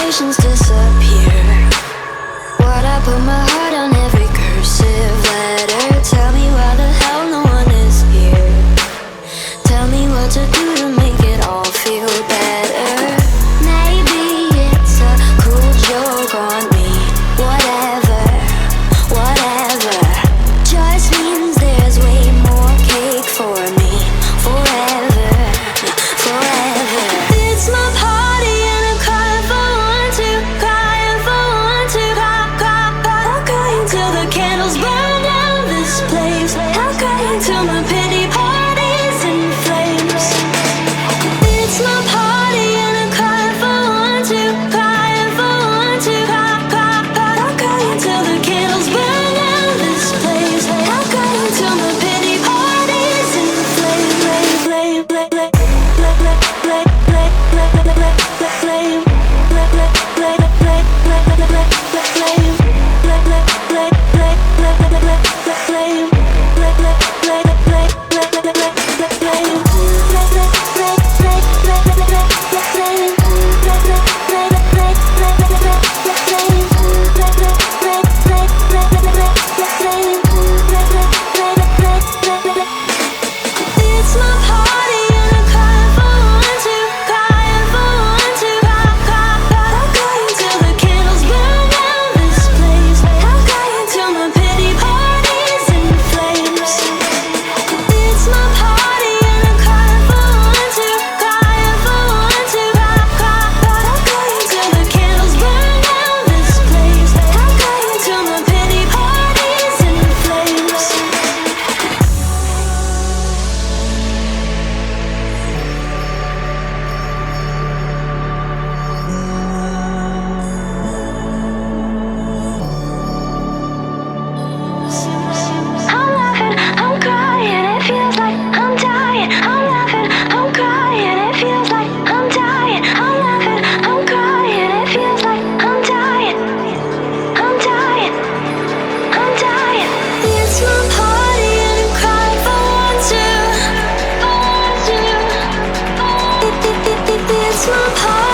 patience disappear. Why'd I put my heart on every cursive letter? Tell me why the hell no one is here. Tell me what to do to make it all feel better. Maybe it's a cool joke on me. Whatever, whatever. Just means there's way more cake for me. Forever, forever. It's my party and I'm crying for one to, crying for one to, I'll cry until the candles burn down this place. I'll cry until my pity party's in flames. It's my party and I'm crying for one to, crying for one to, I'll cry until the candles burn down this place. I'll cry until my pity party's in flames. It's my party and I'm crying for one to, crying for one to, I'll cry until the candles burn down this place. I'll cry until my pity party's in flames. It's my party and I'm crying for one to, crying for one to, I'll cry until the candles burn down this place. I'll cry until my pity party's in flames. I'm laughing, I'm crying, it feels like I'm dying. I'm laughing, I'm crying, it feels like I'm dying. I'm laughing, I'm crying, it feels like I'm dying. I'm dying, I'm dying. It's my party and I'm crying for one to, for one to. It's my party.